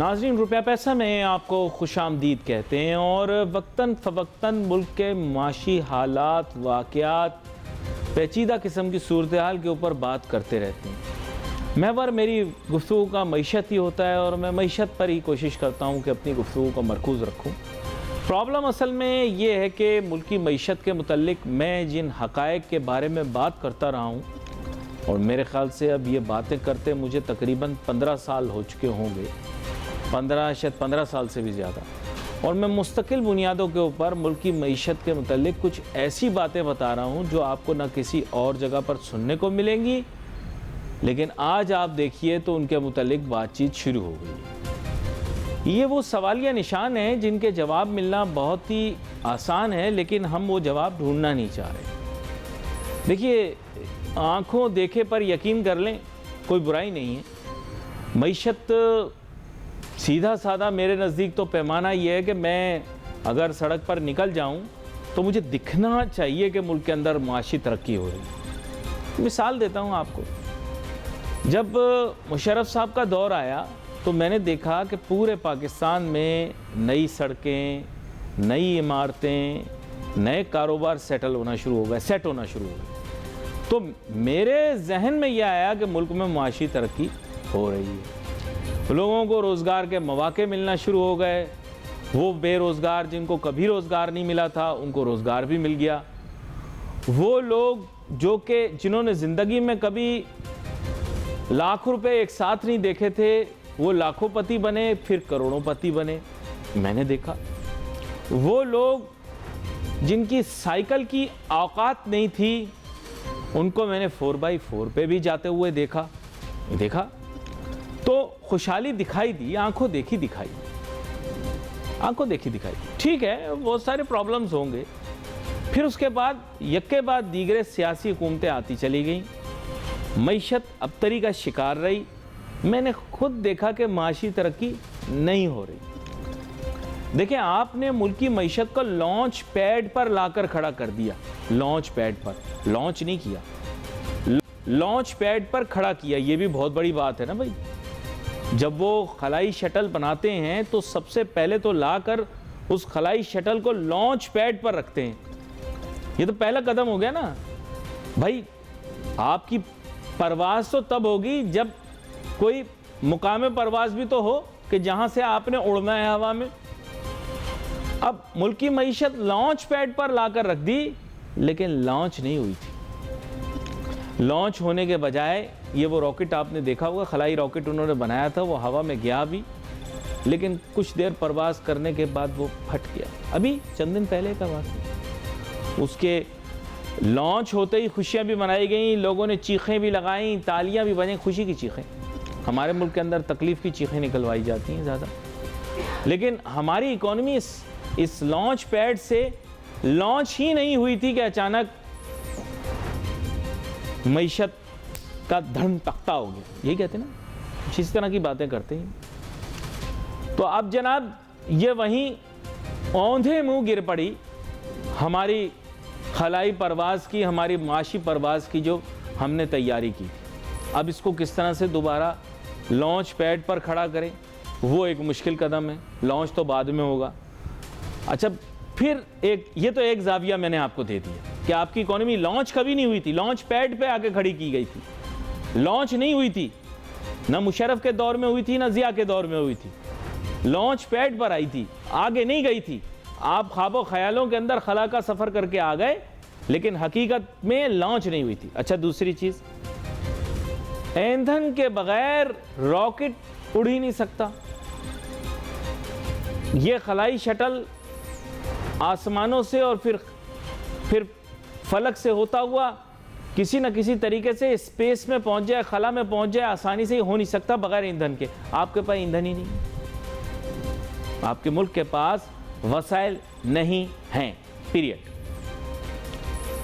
नाज़रीन, रुपया पैसा में आपको खुशामदीद कहते हैं और वक्तन फ़वक्तन मुल्क के माशी हालात, वाक़यात, पेचीदा किस्म की सूरत हाल के ऊपर बात करते रहते हैं। महवर मेरी गुफ्तगू का मईशत ही होता है और मैं मईशत पर ही कोशिश करता हूँ कि अपनी गुफ्तगू को मरकूज़ रखूँ। प्रॉब्लम असल में ये है कि मुल्की मईशत के मुतल्लिक मैं जिन हक़ाइक़ के बारे में बात करता रहा हूँ, और मेरे ख़्याल से अब ये बातें करते मुझे तकरीबन 15 साल हो चुके होंगे, 15 साल से भी ज़्यादा, और मैं मुस्तकिल बुनियादों के ऊपर मुल्की मईशत के मुतल्लिक कुछ ऐसी बातें बता रहा हूँ जो आपको ना किसी और जगह पर सुनने को मिलेंगी, लेकिन आज आप देखिए तो उनके मुतल्लिक बातचीत शुरू हो गई। ये वो सवालिया निशान हैं जिनके जवाब मिलना बहुत ही आसान है, लेकिन हम वो जवाब ढूंढना नहीं चाह रहे। देखिए, आँखों देखे पर यकीन कर लें, कोई बुराई नहीं है। मईशत सीधा साधा मेरे नज़दीक तो पैमाना ये है कि मैं अगर सड़क पर निकल जाऊं तो मुझे दिखना चाहिए कि मुल्क के अंदर माशी तरक्की हो रही है। मिसाल देता हूं आपको, जब मुशर्रफ साहब का दौर आया तो मैंने देखा कि पूरे पाकिस्तान में नई सड़कें, नई इमारतें, नए कारोबार सेट होना शुरू हो गए। तो मेरे जहन में यह आया कि मुल्क में माशी तरक्की हो रही है, लोगों को रोज़गार के मौके मिलना शुरू हो गए। वो बेरोज़गार जिनको कभी रोज़गार नहीं मिला था उनको रोज़गार भी मिल गया। वो लोग जिन्होंने ज़िंदगी में कभी लाखों रुपए एक साथ नहीं देखे थे, वो लाखोंपति बने, फिर करोड़ोंपति बने। मैंने देखा वो लोग जिनकी साइकिल की औकात नहीं थी, उनको मैंने 4x4 पे भी जाते हुए देखा। तो खुशहाली दिखाई दी, आंखों देखी दिखाई। ठीक है, बहुत सारे प्रॉब्लम्स होंगे। फिर उसके बाद यक्के बाद दीगरे सियासी हुकूमतें आती चली गईं, मईशत अबतरी का शिकार रही। मैंने खुद देखा कि माशी तरक्की नहीं हो रही। देखिए, आपने मुल्की मईशत को लॉन्च पैड पर लाकर खड़ा कर दिया। लॉन्च पैड पर, लॉन्च नहीं किया, लॉन्च पैड पर खड़ा किया। ये भी बहुत बड़ी बात है ना भाई। जब वो खलाई शटल बनाते हैं तो सबसे पहले तो लाकर उस खलाई शटल को लॉन्च पैड पर रखते हैं। ये तो पहला कदम हो गया ना भाई। आपकी परवाज़ तो तब होगी जब कोई मुकाम परवाज़ भी तो हो कि जहां से आपने उड़ना है हवा में। अब मुल्की मईशत लॉन्च पैड पर लाकर रख दी, लेकिन लॉन्च नहीं हुई थी। लॉन्च होने के बजाय ये वो रॉकेट आपने देखा होगा, खलाई रॉकेट उन्होंने बनाया था, वो हवा में गया भी, लेकिन कुछ देर परवाज़ करने के बाद वो फट गया। अभी चंद दिन पहले का बात है। उसके लॉन्च होते ही खुशियाँ भी मनाई गई, लोगों ने चीखें भी लगाई, तालियाँ भी बजीं, खुशी की चीखें। हमारे मुल्क के अंदर तकलीफ़ की चीखें निकलवाई जाती हैं ज़्यादा, लेकिन हमारी इकॉनमी इस लॉन्च पैड से लॉन्च ही नहीं हुई थी कि अचानक मईशत का धर्म तख्ता हो गया। यही कहते हैं ना, इस तरह की बातें करते हैं। तो अब जनाब ये वहीं औंधे मुंह गिर पड़ी हमारी खलाई परवाज़ की, हमारी माशी परवाज़ की जो हमने तैयारी की थी। अब इसको किस तरह से दोबारा लॉन्च पैड पर खड़ा करें, वो एक मुश्किल कदम है। लॉन्च तो बाद में होगा। अच्छा, फिर ये तो एक जाविया मैंने आपको दे दिया कि आपकी इकोनॉमी लॉन्च कभी नहीं हुई थी, लॉन्च पैड पे आके खड़ी की गई थी। लॉन्च नहीं हुई थी, ना मुशर्रफ के दौर में हुई थी, ना जिया के दौर में हुई थी। लॉन्च पैड पर आई थी, आगे नहीं गई थी। आप ख्वाबों ख्यालों के अंदर खला का सफ़र करके आ गए, लेकिन हकीकत में लॉन्च नहीं हुई थी। अच्छा, दूसरी चीज़, ईंधन के बगैर रॉकेट उड़ ही नहीं सकता। ये खलाई शटल आसमानों से और फिर फलक से होता हुआ किसी न किसी तरीके से स्पेस में पहुंच जाए, खला में पहुंच जाए, आसानी से ही हो नहीं सकता बगैर ईंधन के। आपके पास ईंधन ही नहीं, आपके मुल्क के पास वसाइल नहीं हैं, पीरियड।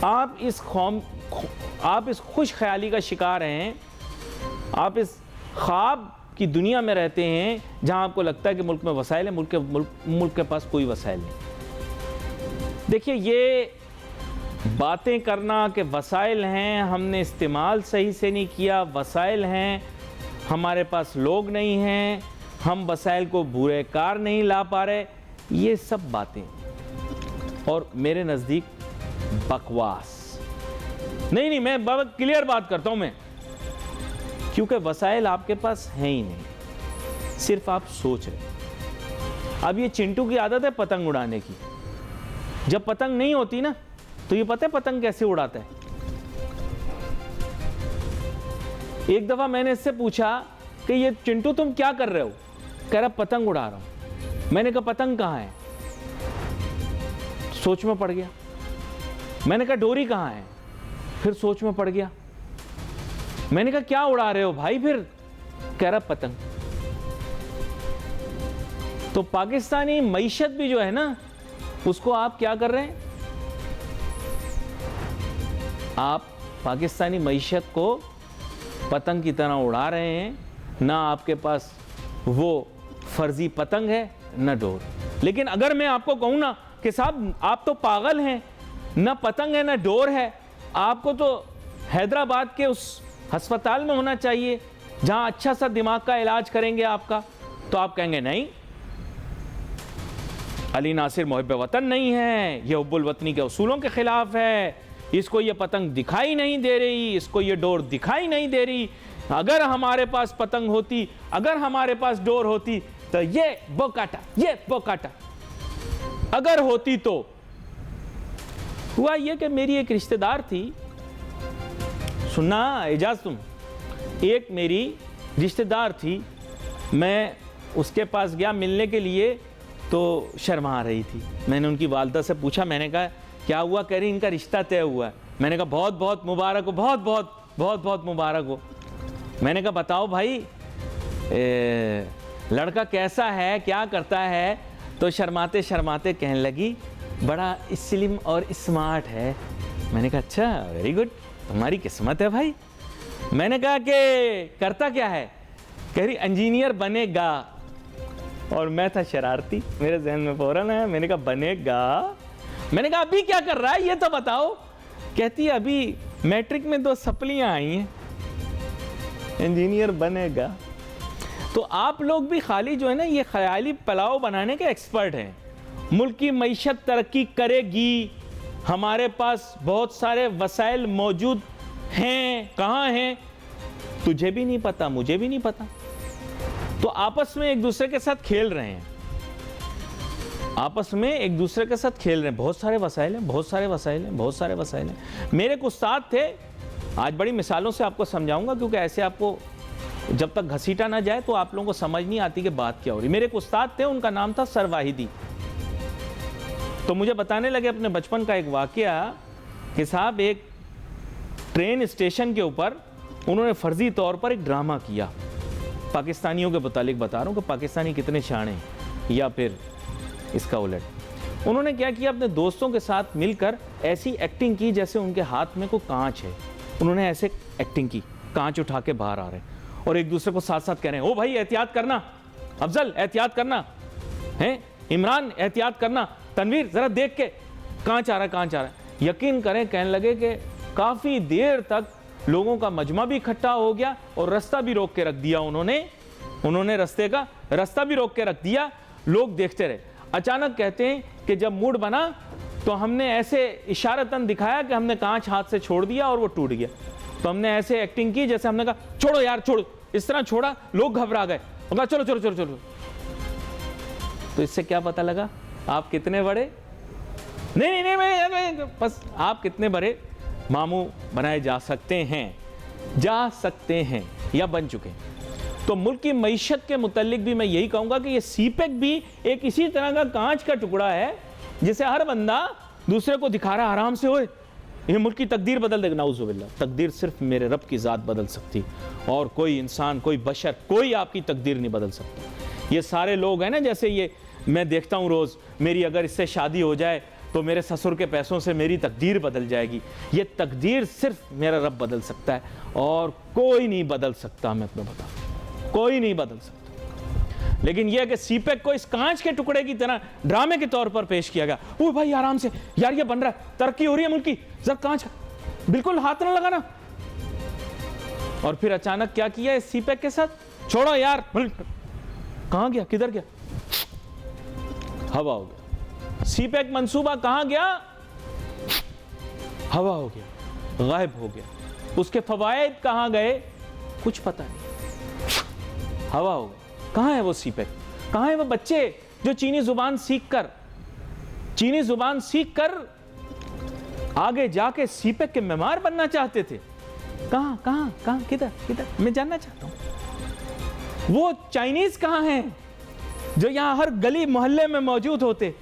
आप इस खुश ख्याली का शिकार हैं, आप इस ख्वाब की दुनिया में रहते हैं जहां आपको लगता है कि मुल्क में वसाइल है, मुल्क के पास कोई वसाइल नहीं। देखिए, ये बातें करना कि वसाइल हैं, हमने इस्तेमाल सही से नहीं किया, वसाइल हैं, हमारे पास लोग नहीं हैं, हम वसाइल को बुरे कार नहीं ला पा रहे, ये सब बातें और मेरे नज़दीक बकवास। नहीं, मैं बाबा क्लियर बात करता हूं मैं, क्योंकि वसाइल आपके पास हैं ही नहीं, सिर्फ आप सोच रहे। अब ये चिंटू की आदत है पतंग उड़ाने की। जब पतंग नहीं होती ना, तो ये पता है पतंग कैसे उड़ाता है। एक दफा मैंने इससे पूछा कि ये चिंटू तुम क्या कर रहे हो? कह रहा पतंग उड़ा रहा हूं। मैंने कहा पतंग कहां है? सोच में पड़ गया। मैंने कहा डोरी कहां है? फिर सोच में पड़ गया। मैंने कहा क्या उड़ा रहे हो भाई? फिर कह रहा पतंग। तो पाकिस्तानी मईशत भी जो है ना, उसको आप क्या कर रहे हैं? आप पाकिस्तानी मईशत को पतंग की तरह उड़ा रहे हैं। ना आपके पास वो फर्जी पतंग है, ना डोर। लेकिन अगर मैं आपको कहूं ना कि साहब आप तो पागल हैं, ना पतंग है ना डोर है, आपको तो हैदराबाद के उस अस्पताल में होना चाहिए जहां अच्छा सा दिमाग का इलाज करेंगे आपका, तो आप कहेंगे नहीं, अली नासिर मुहिब वतन नहीं है, ये हुब्बुल वतनी के उसूलों के खिलाफ है, इसको ये पतंग दिखाई नहीं दे रही, इसको ये डोर दिखाई नहीं दे रही। अगर हमारे पास पतंग होती, अगर हमारे पास डोर होती, तो ये बोकाटा अगर होती। तो हुआ ये कि मेरी एक रिश्तेदार थी, सुनना एजाज तुम, एक मेरी रिश्तेदार थी, मैं उसके पास गया मिलने के लिए, तो शर्मा रही थी। मैंने उनकी वालदा से पूछा, मैंने कहा क्या हुआ? कह रही इनका रिश्ता तय हुआ है। मैंने कहा बहुत बहुत मुबारक हो, बहुत मुबारक हो। मैंने कहा बताओ भाई लड़का कैसा है, क्या करता है? तो शर्माते शर्माते कहने लगी बड़ा स्लिम और स्मार्ट है। मैंने कहा अच्छा, वेरी गुड, तुम्हारी किस्मत है भाई। मैंने कहा कि करता क्या है? कह रही इंजीनियर बनेगा। और मैं था शरारती, मेरे जहन में फौरन है, मैंने कहा बनेगा। मैंने कहा अभी क्या कर रहा है ये तो बताओ। कहती है अभी मैट्रिक में 2 सप्लियां आई हैं, इंजीनियर बनेगा। तो आप लोग भी खाली जो है ना ये ख्याली पुलाव बनाने के एक्सपर्ट हैं। मुल्क की मईशत तरक्की करेगी, हमारे पास बहुत सारे वसाइल मौजूद हैं, कहाँ हैं तुझे भी नहीं पता, मुझे भी नहीं पता। तो आपस में एक दूसरे के साथ खेल रहे हैं, आपस में एक दूसरे के साथ खेल रहे हैं। बहुत सारे वसाइल हैं, बहुत सारे वसाइल हैं। मेरे एक उस्ताद थे, आज बड़ी मिसालों से आपको समझाऊंगा, क्योंकि ऐसे आपको जब तक घसीटा ना जाए तो आप लोगों को समझ नहीं आती कि बात क्या हो रही। मेरे एक उस्ताद थे, उनका नाम था सर वाहिदी। तो मुझे बताने लगे अपने बचपन का एक वाकया कि साहब एक ट्रेन स्टेशन के ऊपर उन्होंने फर्जी तौर पर एक ड्रामा किया। पाकिस्तानियों के मुतालिक बता रहा हूँ कि पाकिस्तानी कितने शाणे हैं, या फिर इसका उलट। उन्होंने क्या किया, अपने दोस्तों के साथ मिलकर ऐसी एक्टिंग की जैसे उनके हाथ में कोई कांच है। उन्होंने ऐसे एक्टिंग की, कांच उठा के बाहर आ रहे हैं और एक दूसरे को साथ साथ कह रहे हैं, ओ भाई एहतियात करना, अफजल एहतियात करना, हैं इमरान एहतियात करना, तनवीर जरा देख के, कांच आ रहा है। यकीन करें, कहने लगे कि काफ़ी देर तक लोगों का मजमा भी इकट्ठा हो गया और रास्ता भी रोक के रख दिया। उन्होंने रास्ता भी रोक के रख दिया, लोग देखते रहे। अचानक कहते हैं कि जब मूड बना तो हमने ऐसे इशारतन दिखाया कि हमने कांच हाथ से छोड़ दिया और वो टूट गया। तो हमने ऐसे एक्टिंग की जैसे हमने कहा छोड़ो यार छोड़ो, इस तरह छोड़ा, लोग घबरा गए, कहा चलो। तो इससे क्या पता लगा आप कितने बड़े नहीं, बस आप कितने बड़े मामू बनाए जा सकते हैं या बन चुके हैं। तो मुल्क की मईशत के मुतालिक भी मैं यही कहूँगा कि ये सीपेक भी एक इसी तरह का कांच का टुकड़ा है जिसे हर बंदा दूसरे को दिखा रहा है आराम से, होए ये मुल्क की तकदीर बदल देगा। नाउज़ुबिल्लाह, तकदीर सिर्फ मेरे रब की ज़ात बदल सकती, और कोई इंसान, कोई बशर, कोई आपकी तकदीर नहीं बदल सकता। ये सारे लोग हैं ना, जैसे ये मैं देखता हूँ रोज़, मेरी अगर इससे शादी हो जाए तो मेरे ससुर के पैसों से मेरी तकदीर बदल जाएगी। ये तकदीर सिर्फ मेरा रब बदल सकता है और कोई नहीं बदल सकता। मैं तुम्हें बता, कोई नहीं बदल सकता। लेकिन यह कि सीपेक को इस कांच के टुकड़े की तरह ड्रामे के तौर पर पेश किया गया। ओ भाई आराम से यार, ये बन रहा है, तरक्की हो रही है मुल्क की, जरा कांच बिल्कुल हाथ ना लगाना। और फिर अचानक क्या किया इस सीपेक के साथ, छोड़ो यार, कहां गया, किधर गया, हवा हो गया। सीपैक मंसूबा कहां गया, हवा हो गया, गायब हो गया। उसके फवायद कहां गए, कुछ पता नहीं, हवा हो गया। कहां है वो सीपैक, कहां है वो बच्चे जो चीनी जुबान सीख कर आगे जाके सीपैक के मेमार बनना चाहते थे? कहां, किधर, मैं जानना चाहता हूं। वो चाइनीज कहां हैं जो यहां हर गली मोहल्ले में मौजूद होते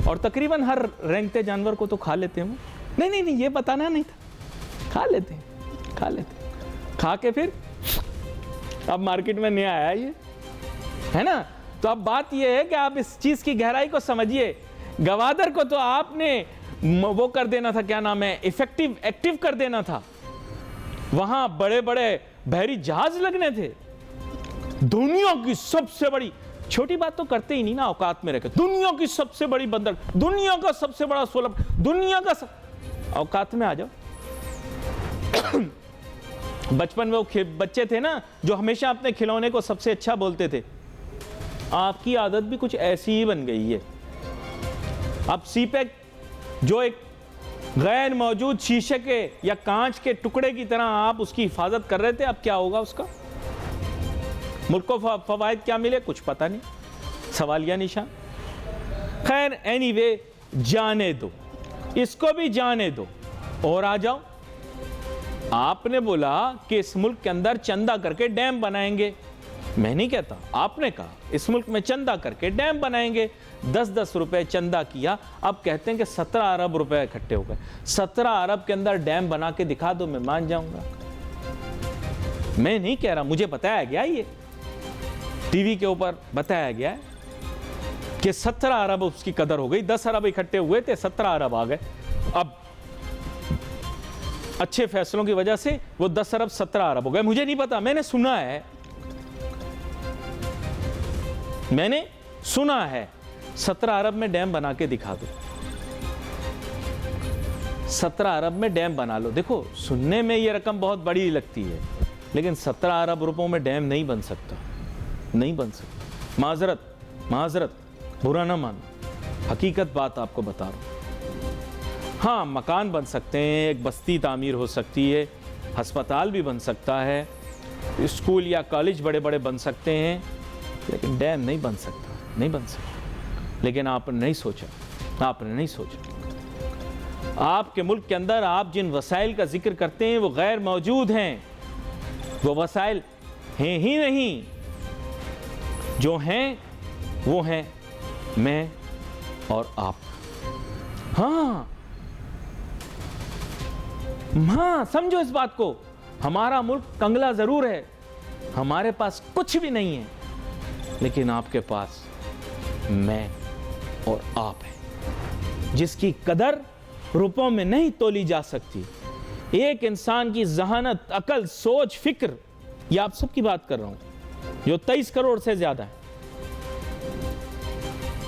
और तकरीबन हर रेंगते जानवर को तो खा लेते हैं? नहीं, ये बताना नहीं था, खा लेते, खा के फिर अब मार्केट में नया आया ये, है ना। तो अब बात ये है कि आप इस चीज की गहराई को समझिए। गवादर को तो आपने वो कर देना था, क्या नाम है, एक्टिव कर देना था। वहां बड़े बड़े बहरी जहाज लगने थे। दुनिया की सबसे बड़ी, छोटी बात तो करते ही नहीं ना, औकात में रहकर दुनिया की सबसे बड़ी बंदर, दुनिया का सबसे बड़ा सोलर, दुनिया का औकात में आ जाओ। बचपन में वो बच्चे थे ना जो हमेशा अपने खिलौने को सबसे अच्छा बोलते थे, आपकी आदत भी कुछ ऐसी ही बन गई है। अब सीपैक जो एक गैर मौजूद शीशे के या कांच के टुकड़े की तरह आप उसकी हिफाजत कर रहे थे, अब क्या होगा उसका? मुल्क को फवायद क्या मिले, कुछ पता नहीं, सवालिया निशान। खैर एनीवे, जाने दो, इसको भी जाने दो और आ जाओ। आपने बोला कि इस मुल्क के अंदर चंदा करके डैम बनाएंगे। मैं नहीं कहता, आपने कहा इस मुल्क में चंदा करके डैम बनाएंगे। 10-10 रुपए चंदा किया, अब कहते हैं कि 17 अरब रुपए इकट्ठे हो गए। 17 अरब के अंदर डैम बना के दिखा दो, मैं मान जाऊंगा। मैं नहीं कह रहा, मुझे बताया गया, ये टीवी के ऊपर बताया गया है कि 17 अरब उसकी कदर हो गई। 10 अरब इकट्ठे हुए थे, 17 अरब आ गए। अब अच्छे फैसलों की वजह से वो 10 अरब 17 अरब हो गए। मुझे नहीं पता, मैंने सुना है 17 अरब में डैम बना के दिखा दो, 17 अरब में डैम बना लो। देखो, सुनने में ये रकम बहुत बड़ी लगती है, लेकिन 17 अरब रुपयों में डैम नहीं बन सकता, नहीं बन सकता। माजरत, बुरा ना मानो, हकीकत बात आपको बता रहा हूं। हाँ, मकान बन सकते हैं, एक बस्ती तामीर हो सकती है, अस्पताल भी बन सकता है, स्कूल या कॉलेज बड़े बड़े बन सकते हैं, लेकिन डैम नहीं बन सकता, नहीं बन सकता। लेकिन आपने नहीं सोचा, आपके मुल्क के अंदर आप जिन वसाइल का जिक्र करते हैं वो गैर मौजूद हैं। वो वसाइल हैं ही नहीं, जो हैं वो हैं मैं और आप। हाँ, समझो इस बात को। हमारा मुल्क कंगला जरूर है, हमारे पास कुछ भी नहीं है, लेकिन आपके पास मैं और आप हैं, जिसकी कदर रुपयों में नहीं तोली जा सकती। एक इंसान की जहानत, अकल, सोच, फिक्र, ये आप सबकी बात कर रहा हूं, जो 23 करोड़ से ज्यादा है,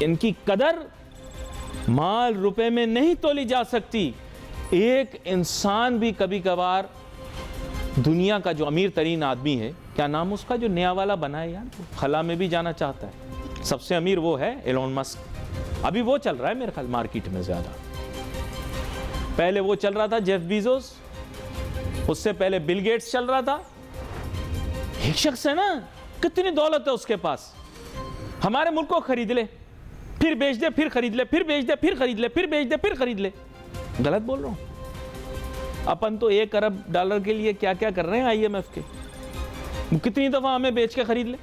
इनकी कदर माल रुपए में नहीं तोली जा सकती। एक इंसान भी कभी कभार, दुनिया का जो अमीर तरीन आदमी है, क्या नाम उसका, जो नया वाला बना है यार, खला में भी जाना चाहता है, सबसे अमीर वो है एलोन मस्क। अभी वो चल रहा है मेरे ख्याल मार्केट में ज्यादा। पहले वो चल रहा था जेफ बीजोस, उससे पहले बिल गेट्स चल रहा था। एक शख्स है ना, कितनी दौलत है उसके पास, हमारे मुल्क को खरीद ले, फिर बेच दे, फिर खरीद ले, फिर बेच दे, फिर खरीद ले, फिर बेच दे, फिर खरीद ले। गलत बोल रहा हूं? अपन तो $1 अरब के लिए क्या क्या कर रहे हैं IMF के, कितनी दफा हमें बेच के खरीद ले।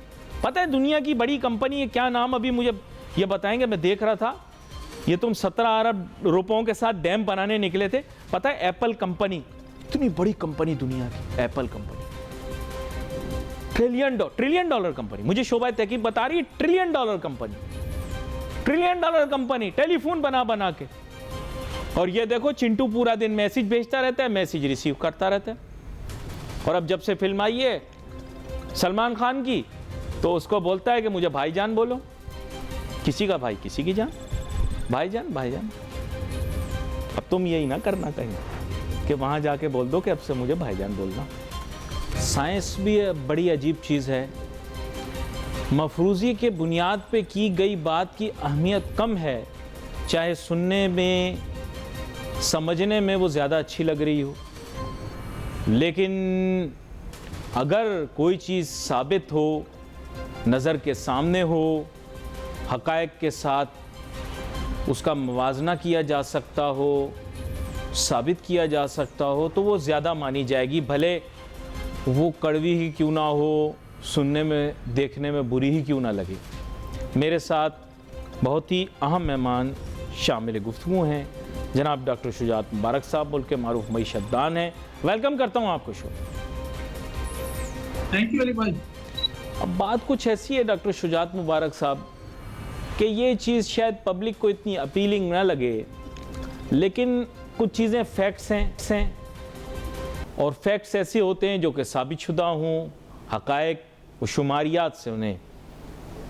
पता है दुनिया की बड़ी कंपनी है, क्या नाम अभी मुझे ये बताएंगे, मैं देख रहा था, ये तुम 17 अरब रुपयों के साथ डैम बनाने निकले थे। पता है एप्पल कंपनी, इतनी बड़ी कंपनी दुनिया की, Apple company, trillion dollar company, मुझे शोभा तहकीक बता रही है, ट्रिलियन डॉलर कंपनी, टेलीफोन बना के। और ये देखो, चिंटू पूरा दिन मैसेज भेजता रहता है, मैसेज रिसीव करता रहता है। और अब जब से फिल्म आई है सलमान खान की, तो उसको बोलता है कि मुझे भाईजान बोलो, किसी का भाई किसी की जान, भाईजान। अब तुम यही ना करना कहीं कि वहां जाके बोल दो कि अब से मुझे भाईजान बोलना। साइंस भी बड़ी अजीब चीज है। मफरूज़ी के बुनियाद पे की गई बात की अहमियत कम है, चाहे सुनने में, समझने में वो ज़्यादा अच्छी लग रही हो। लेकिन अगर कोई चीज़ साबित हो, नज़र के सामने हो, हक़ाइक़ के साथ उसका मुवाज़ना किया जा सकता हो, साबित किया जा सकता हो, तो वो ज़्यादा मानी जाएगी, भले वो कड़वी ही क्यों ना हो, सुनने में, देखने में बुरी ही क्यों ना लगे। मेरे साथ बहुत ही अहम मेहमान शामिल गुफ्तगू हैं, जनाब डॉक्टर शुजात मुबारक साहब, मुल्क के मारूफ मईशतदान हैं। वेलकम करता हूँ आपको शो। थैंक यू अली भाई। अब बात कुछ ऐसी है डॉक्टर शुजात मुबारक साहब कि ये चीज़ शायद पब्लिक को इतनी अपीलिंग ना लगे, लेकिन कुछ चीज़ें फैक्ट्स हैं और फैक्ट्स ऐसे होते हैं जो कि साबितशुदा हों, हक़ाइक़ व शुमारियात से उन्हें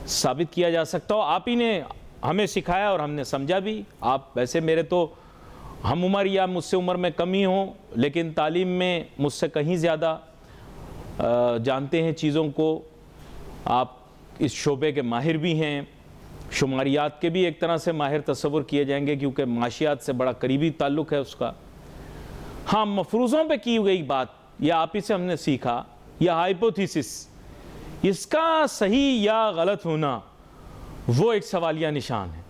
साबित किया जा सकता हो। आप ही ने हमें सिखाया और हमने समझा भी। आप वैसे मेरे तो हम उम्र या मुझसे उम्र में कमी हो, लेकिन तालीम में मुझसे कहीं ज़्यादा जानते हैं चीज़ों को। आप इस शोबे के माहिर भी हैं, शुमारियात के भी एक तरह से माहिर तस्वुर किए जाएंगे, क्योंकि माशियात से बड़ा करीबी ताल्लुक़ है उसका। हाँ, मफरूज़ों पे की गई बात, या आप ही से हमने सीखा, या हाइपोथेसिस, इसका सही या गलत होना वो एक सवालिया निशान है।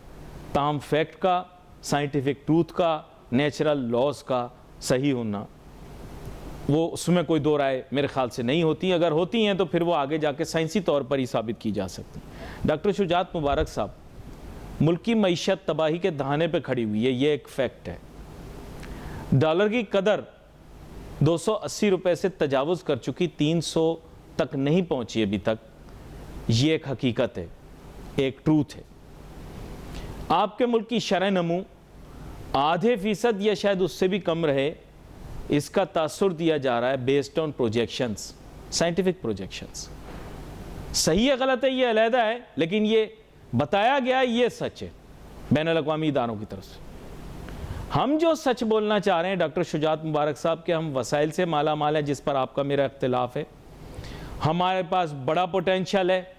ताहम फैक्ट का, साइंटिफिक ट्रूथ का, नेचुरल लॉज का सही होना, वो उसमें कोई दो राय मेरे ख्याल से नहीं होती। अगर होती हैं तो फिर वो आगे जाके साइंसी तौर पर ही साबित की जा सकती। डॉक्टर शुजात मुबारक साहब, मुल्क की मईशत तबाही के दहाने पे खड़ी हुई है, ये एक फैक्ट है। डॉलर की कदर 280 रुपए से तजावुज़ कर चुकी, 300 तक नहीं पहुंची अभी तक। ये एक हकीकत है, एक ट्रूथ है। आपके मुल्क की शरह नमू आधे फीसद या शायद उससे भी कम रहे, इसका तासुर दिया जा रहा है based on projections, scientific projections. सही है गलत है ये अलहदा है, लेकिन ये बताया गया ये सच है बैनुल-अक़वामी इदारों की तरफ से। हम जो सच बोलना चाह रहे हैं डॉक्टर शुजात मुबारक साहब के, हम वसाइल से माला माल है, जिस पर आपका मेरा इख्तिलाफ है, हमारे पास बड़ा पोटेंशियल है,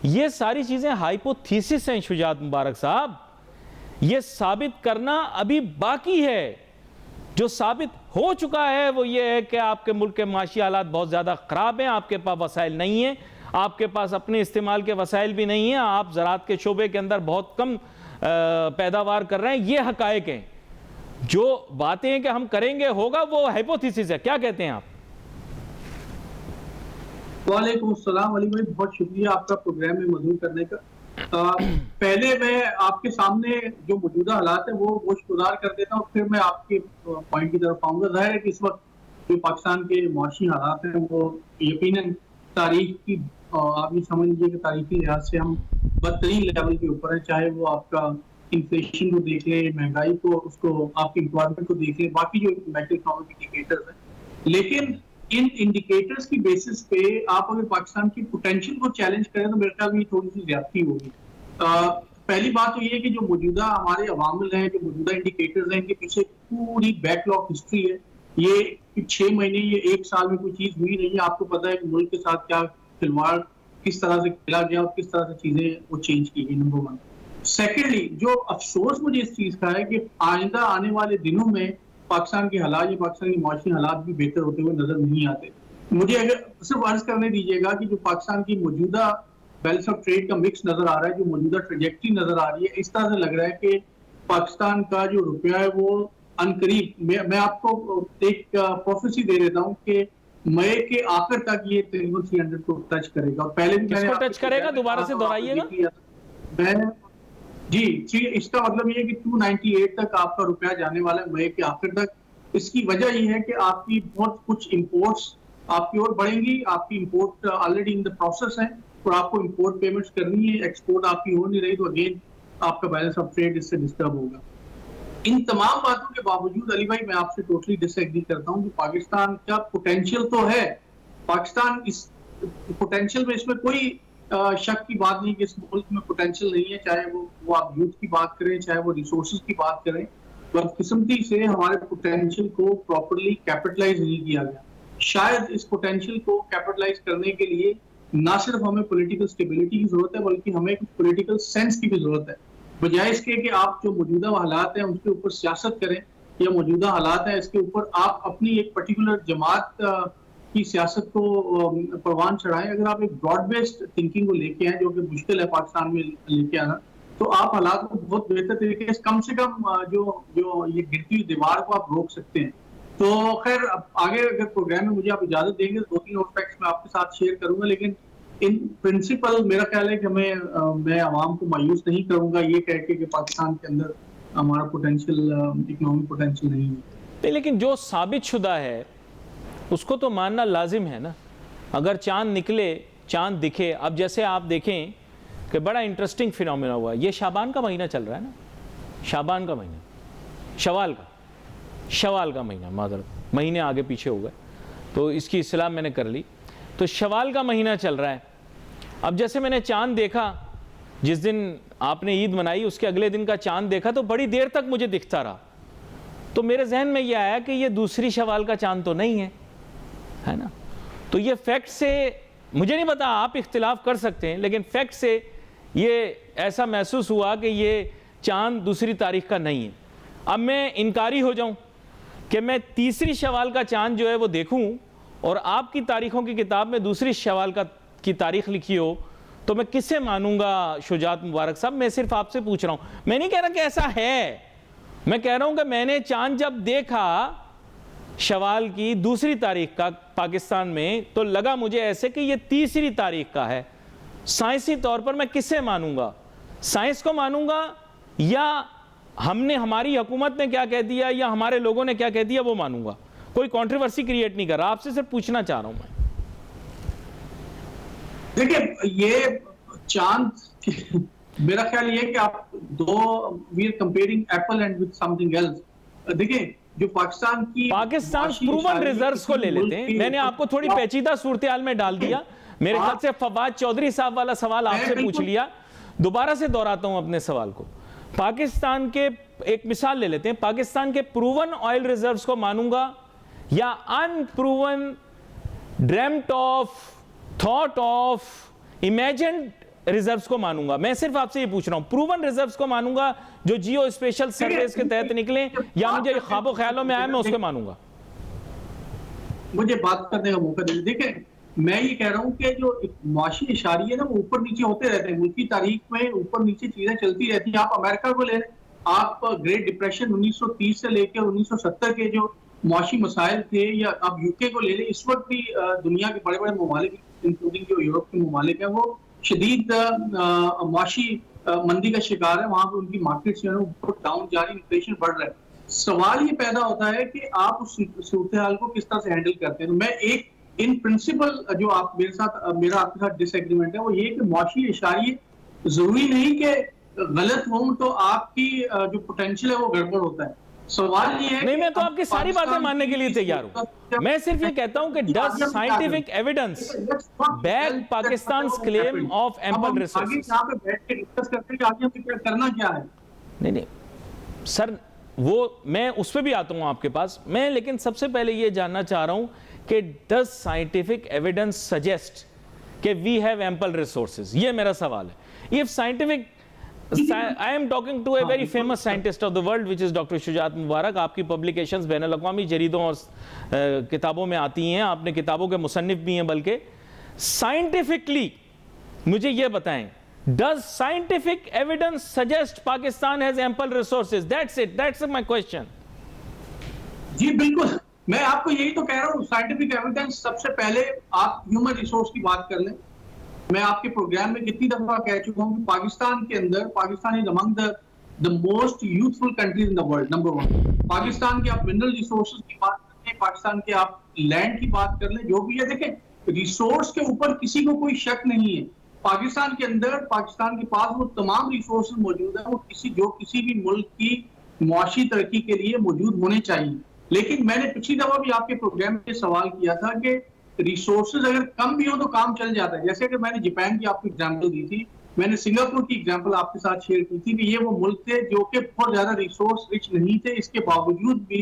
ये सारी चीज़ें हाइपोथेसिस हैं शुजात मुबारक साहब। ये साबित करना अभी बाकी है। जो साबित हो चुका है वो ये है कि आपके मुल्क के माशी हालात बहुत ज़्यादा ख़राब हैं, आपके पास वसाइल नहीं हैं, आपके पास अपने इस्तेमाल के वसाइल भी नहीं हैं, आप ज़राअत के शोबे के अंदर बहुत कम पैदावार कर रहे हैं। ये हक़ाइक़ हैं। जो बातें हैं कि हम करेंगे होगा, वो हाइपोथेसिस है। क्या कहते हैं आप? वालेकुम अस्सलाम अली भाई, बहुत शुक्रिया आपका प्रोग्राम में मौजूद करने का। पहले मैं आपके सामने जो मौजूदा हालात है वो गोश्तगुजार कर देता हूँ, फिर मैं आपके पॉइंट की तरफ आऊँगा। ज़ाहिर है कि इस वक्त जो पाकिस्तान के मुआशी हालात हैं वो यकीनन तारीख की, आप ये समझ लीजिए कि तारीखी लिहाज से हम बदतरीन लेवल के ऊपर है। चाहे वो आपका इन्फ्लेशन को देख लें, महंगाई को, उसको आपकी एम्प्लॉयमेंट को देख लें, बाकी जो मैक्रो इकोनॉमिक इंडिकेटर्स हैं। लेकिन इन इंडिकेटर्स की बेसिस पे आप अगर पाकिस्तान की पोटेंशियल को चैलेंज करें तो मेरे ख्याल में थोड़ी सी ज्यादती होगी। पहली बात तो ये है कि जो मौजूदा हमारे अवामिल हैं, जो मौजूदा इंडिकेटर्स हैं, इनके पीछे पूरी बैकलॉग हिस्ट्री है। ये 6 महीने, ये 1 साल में कोई चीज हुई नहीं है। आपको पता है कि मुल्क के साथ क्या खिलवाड़ किस तरह से खेला गया और किस तरह से चीजें वो चेंज की गई, नंबर 1। सेकेंडली, जो अफसोस मुझे इस चीज का है कि आइंदा आने वाले दिनों में पाकिस्तान के हालात या पाकिस्तान के मुआशी हालात भी बेहतर होते हुए नजर नहीं आते। मुझे अगर सिर्फ अर्ज करने दीजिएगा कि जो पाकिस्तान की मौजूदा बैलेंस ऑफ ट्रेड का मिक्स नजर आ रहा है, जो मौजूदा ट्रेजेक्टरी नजर आ रही है, इस तरह से लग रहा है कि पाकिस्तान का जो रुपया है वो अनकरीब, मैं आपको एक प्रोफेसी दे देता हूँ कि मई के आखिर तक ये 300 को टच करेगा। और पहले भी मैंने टच करेगा, दोबारा से दोहराइएगा। जी, इसका मतलब ये है कि 298 तक आपका रुपया जाने वाला है मई के आखिर तक। इसकी वजह ये है कि आपकी बहुत कुछ इंपोर्ट्स आपकी ओर बढ़ेंगी। आपकी import already in the process है और आपको इंपोर्ट पेमेंट्स करनी है, एक्सपोर्ट आपकी हो नहीं रही, तो अगेन आपका बैलेंस ऑफ ट्रेड इससे डिस्टर्ब होगा। इन तमाम बातों के बावजूद अली भाई मैं आपसे टोटली डिसएग्री करता हूँ कि पाकिस्तान का पोटेंशियल तो है। पाकिस्तान इस पोटेंशियल में, इसमें कोई शक की बात नहीं कि इस मुल्क में पोटेंशियल नहीं है, चाहे वो आप यूथ की बात करें, चाहे वो रिसोर्सेज की बात करें। बदकिस्मती से हमारे पोटेंशियल को प्रॉपर्ली कैपिटलाइज नहीं किया गया। शायद इस पोटेंशियल को कैपिटलाइज करने के लिए ना सिर्फ हमें पॉलिटिकल स्टेबिलिटी की जरूरत है बल्कि हमें कुछ पॉलिटिकल सेंस की भी जरूरत है। बजाय इसके कि आप जो मौजूदा हालात हैं उसके ऊपर सियासत करें या मौजूदा हालात हैं इसके ऊपर आप अपनी एक पर्टिकुलर जमात की सियासत को परवान चढ़ाएं। अगर आप एक ब्रॉड बेस्ड थिंकिंग को लेके आए, जो कि मुश्किल है पाकिस्तान में लेके आना, तो आप हालात को बहुत बेहतर तरीके से कम जो ये गिरती हुई दीवार को आप रोक सकते हैं। तो खैर आगे अगर प्रोग्राम में मुझे आप इजाजत देंगे तो 2-3 और फैक्ट्स मैं आपके साथ शेयर करूंगा, लेकिन इन प्रिंसिपल मेरा ख्याल है कि मैं आवाम को मायूस नहीं करूंगा ये कह के कि पाकिस्तान के अंदर हमारा पोटेंशियल इकोनॉमिक पोटेंशियल नहीं है। लेकिन जो साबित शुदा है उसको तो मानना लाजिम है ना। अगर चांद निकले, चांद दिखे, अब जैसे आप देखें कि बड़ा इंटरेस्टिंग फिनोमेना हुआ, ये शाबान का महीना चल रहा है ना, शाबान का महीना, शवाल का महीना, मादर महीने आगे पीछे हो गए तो इसकी इस्लाह मैंने कर ली। तो शवाल का महीना चल रहा है। अब जैसे मैंने चांद देखा, जिस दिन आपने ईद मनाई उसके अगले दिन का चांद देखा तो बड़ी देर तक मुझे दिखता रहा। तो मेरे जहन में यह आया कि ये दूसरी शवाल का चांद तो नहीं है ना। तो ये फैक्ट से, मुझे नहीं पता, आप इख्तिलाफ कर सकते हैं, लेकिन फैक्ट से ये ऐसा महसूस हुआ कि ये चांद दूसरी तारीख का नहीं है। अब मैं इनकारी हो जाऊं कि मैं तीसरी शवाल का चांद जो है वो देखूं और आपकी तारीखों की किताब में दूसरी शवाल की तारीख लिखी हो, तो मैं किससे मानूंगा शुजात मुबारक साहब? मैं सिर्फ आपसे पूछ रहा हूं, मैं नहीं कह रहा कि ऐसा है, मैं कह रहा हूं कि मैंने चांद जब देखा शवाल की दूसरी तारीख का पाकिस्तान में, तो लगा मुझे ऐसे कि ये तीसरी तारीख का है। साइंसी तौर पर मैं किससे मानूंगा? साइंस को मानूंगा या हमारी हुकूमत ने क्या कह दिया या हमारे लोगों ने क्या कह दिया वो मानूंगा? कोई कंट्रोवर्सी क्रिएट नहीं कर रहा, आपसे सिर्फ पूछना चाह रहा हूं मैं। देखिए ये चांद मेरा ख्याल ये है कि आप we are comparing apple and with something else. देखिए जो पाकिस्तान प्रूवन रिजर्व्स को ले लेते हैं। मैंने आपको थोड़ी पेचीदा सूरत-ए-हाल में डाल दिया। मेरे ख्याल से फवाद चौधरी साहब वाला सवाल आपसे पूछ लिया। दोबारा से दोहराता हूं अपने सवाल को। पाकिस्तान के एक मिसाल ले लेते हैं, पाकिस्तान के प्रूवन ऑयल रिजर्व्स को मानूंगा या unproven, dreamed of, thought of, imagined reserves को मानूंगा? मैं सिर्फ आपसे ये पूछ रहा हूं, प्रूवन रिजर्व्स को मानूंगा जो जियो स्पेशल सर्वेस के तहत निकले, या मुझे ख्वाबों ख्यालों में आया मैं उसको मानूंगा? मुझे बात करने का मौका दीजिए। देखिए मैं ये कह रहा हूं कि जो माशी इशारे है ना वो ऊपर नीचे होते रहते हैं। मुल्क की तारीख में ऊपर नीचे चीजें चलती रहती हैं। आप अमेरिका को ले लें, आप ग्रेट डिप्रेशन 1930 से लेकर 1970 के जो माशी मसाइल थे, या आप यूके को ले लें, इस वक्त भी दुनिया के बड़े बड़े ममालिक इंक्लूडिंग जो यूरोप के ममालिक हैं वो शदीद माशी मंदी का शिकार है। वहां पर उनकी मार्केट जो है वो डाउन जारी, इन्फ्लेशन बढ़ रहा है। सवाल ये पैदा होता है कि आप उस सूरत हाल को किस तरह से हैंडल करते हैं। तो मैं एक इन प्रिंसिपल जो आप मेरा आपके साथ डिसएग्रीमेंट है वो ये कि माशी इशारे जरूरी नहीं कि गलत हो तो आपकी जो पोटेंशियल है वो गड़बड़ होता है। सवाल ये है नहीं, मैं तो आपकी सारी बातें मानने के लिए तैयार हूं। मैं सिर्फ ये कहता हूं कि does scientific evidence back Pakistan's claim of ample resources? यहां पे बैठ के डिस्कस करते हैं आगे हमें करना क्या है। नहीं सर, वो मैं उस पर भी आता हूं आपके पास। मैं लेकिन सबसे पहले ये जानना चाह रहा हूं कि डज साइंटिफिक एविडेंस सजेस्ट कि वी हैव एम्पल रिसोर्सेज? ये मेरा सवाल है। If scientific, I am talking to a very famous scientist of the world, which is Dr. Shujaat Mubarak. आपकी पब्लिकेशंस बैन अल-अक़वामी जरीदों और किताबों में आती हैं, आपने किताबों के मुसन्निफ भी हैं। बल्कि साइंटिफिकली मुझे ये बताएं, does scientific evidence suggest Pakistan has ample resources? That's my question. जी बिल्कुल, मैं आपको यही तो कह रहा हूँ। साइंटिफिक एविडेंस, सबसे पहले आप ह्यूमन रिसोर्स की बात कर लें। मैं आपके प्रोग्राम में कितनी दफा कह चुका हूं कि पाकिस्तान के अंदर, Pakistan is among the most youthful countries in the world, number 1। Pakistan के आप मिनरल रिसोर्सेज की बात करें, पाकिस्तान के आप लैंड की बात कर लें, जो भी है, देखें रिसोर्स के ऊपर किसी को कोई शक नहीं है। पाकिस्तान के अंदर, पाकिस्तान के पास वो तमाम रिसोर्सेज मौजूद है, वो किसी भी मुल्क की मुआशी तरक्की के लिए मौजूद होने चाहिए। लेकिन मैंने पिछली दफा भी आपके प्रोग्राम में सवाल किया था कि रिसोर्सेज अगर कम भी हो तो काम चल जाता है। जैसे कि मैंने जापान की आपको एग्जांपल दी थी, मैंने सिंगापुर की एग्जांपल आपके साथ शेयर की थी कि ये वो मुल्क थे जो कि बहुत ज्यादा रिसोर्स रिच नहीं थे, इसके बावजूद भी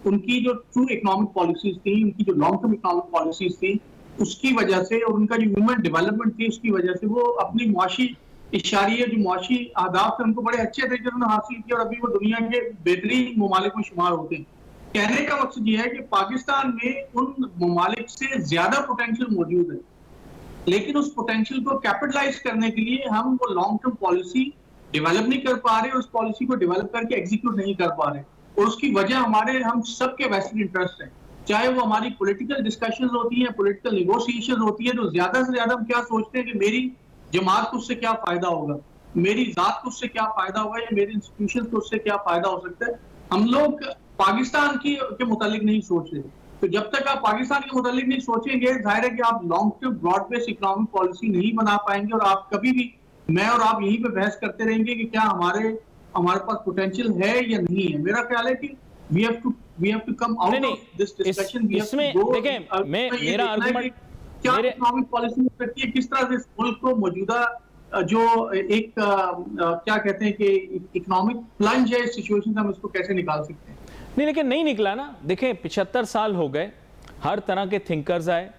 उनकी जो ट्रू इकोनॉमिक पॉलिसीज थी, उनकी जो लॉन्ग टर्म इकोनॉमिक पॉलिसीज थी, उसकी वजह से और उनका जो ह्यूमन डेवलपमेंट थी उसकी वजह से वो अपनी मुआशी इशारिया जो मुआशी आदाब थे उनको बड़े अच्छे तरीके से उन्होंने हासिल किया और अभी वो दुनिया के बेहतरीन ममालिक में शुमार होते हैं। कहने का मकसद ये है कि पाकिस्तान में उन ममालिक से ज्यादा पोटेंशियल मौजूद है, लेकिन उस पोटेंशियल को कैपिटलाइज करने के लिए हम वो लॉन्ग टर्म पॉलिसी डेवलप नहीं कर पा रहे और उस पॉलिसी को डेवलप करके एग्जीक्यूट नहीं कर पा रहे। और उसकी वजह हम सबके वेस्टेड इंटरेस्ट है, चाहे वो हमारी पॉलिटिकल डिस्कशन होती है, पॉलिटिकल नेगोशिएशन होती है, तो ज्यादा से ज्यादा हम क्या सोचते हैं कि मेरी जमात को उससे क्या फायदा होगा, मेरी जात को उससे क्या फायदा होगा, या मेरे इंस्टीट्यूशन को उससे क्या फायदा हो सकता है। हम लोग पाकिस्तान के मुतालिक नहीं सोच रहे। तो जब तक आप पाकिस्तान के मुतालिक नहीं सोचेंगे, जाहिर है कि आप long term broad base economic policy नहीं बना पाएंगे और आप कभी भी, मैं और आप यहीं पे बहस करते रहेंगे कि क्या हमारे पास पोटेंशियल है या नहीं है। मेरा ख्याल है कि we have to come out of this discussion. इसमें देखें, मेरा आर्गुमेंट क्या इकोनॉमिक पॉलिसी हो सकती है, किस तरह से इस मुल्क को मौजूदा जो एक क्या कहते हैं कि इकोनॉमिक प्लंज है इस सिचुएशन से हम इसको कैसे निकाल सकते हैं। नहीं, लेकिन नहीं निकला ना। देखें 75 साल हो गए, हर तरह के थिंकर्स आए,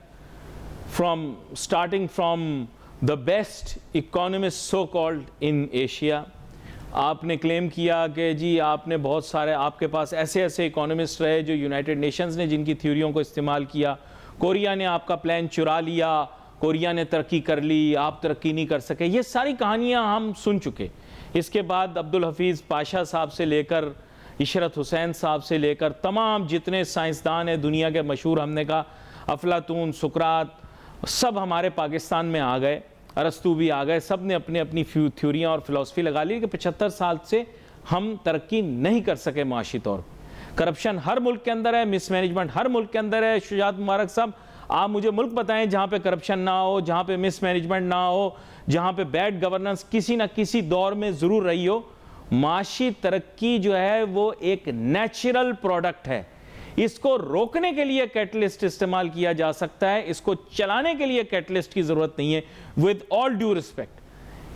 starting from the best economist so called in Asia. आपने क्लेम किया कि जी आपने बहुत सारे, आपके पास ऐसे ऐसे इकोनॉमिस्ट रहे जो यूनाइटेड नेशंस ने जिनकी थ्योरियों को इस्तेमाल किया। कोरिया ने आपका प्लान चुरा लिया, कोरिया ने तरक्की कर ली, आप तरक्की नहीं कर सके। ये सारी कहानियां हम सुन चुके। इसके बाद अब्दुल हफीज़ पाशा साहब से लेकर इशरत हुसैन साहब से लेकर तमाम जितने साइंसदान हैं दुनिया के मशहूर, हमने कहा अफलातून, सुकरात, सब हमारे पाकिस्तान में आ गए, अरस्तू भी आ गए, सब ने अपनी अपनी थ्योरियाँ और फिलॉसफी लगा ली कि 75 साल से हम तरक्की नहीं कर सके माशी तौर पर। करप्शन हर मुल्क के अंदर है, मिसमैनेजमेंट हर मुल्क के अंदर है। शुजात मुबारक साहब, आप मुझे मुल्क बताएं जहाँ पे करप्शन ना हो, जहाँ पे मिसमैनेजमेंट ना हो, जहाँ पे बैड गवर्नेंस किसी ना किसी दौर में ज़रूर रही हो। माशी तरक्की जो है वो एक नेचुरल प्रोडक्ट है। इसको रोकने के लिए कैटलिस्ट इस्तेमाल किया जा सकता है, इसको चलाने के लिए कैटलिस्ट की जरूरत नहीं है। विद ऑल ड्यू रिस्पेक्ट,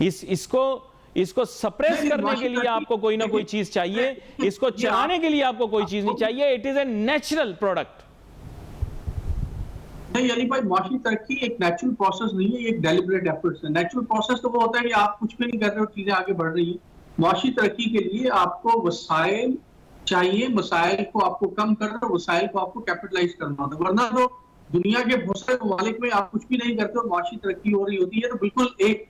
इसको सप्रेस करने के लिए आपको कोई ना कोई चीज चाहिए, इसको चलाने के लिए आपको कोई चीज नहीं चाहिए। It is a natural product. नहीं अली भाई, माशी तरक्की एक नेचुरल प्रोसेस नहीं है, ये एक डेलिब्रेट एफर्ट्स है। नेचुरल प्रोसेस तो वो होता है कि आप कुछ भी नहीं कर रहे हो, चीजें आगे बढ़ रही है। माशी तरक्की के लिए आपको वसाइल चाहिए, मसाइल को आपको कम करना, वसाइल को आपको कैपिटलाइज करना होता है। वरना तो दुनिया के बहुत सारे ममालिक में आप कुछ भी नहीं करते और माशी तरक्की हो रही होती है। तो बिल्कुल एक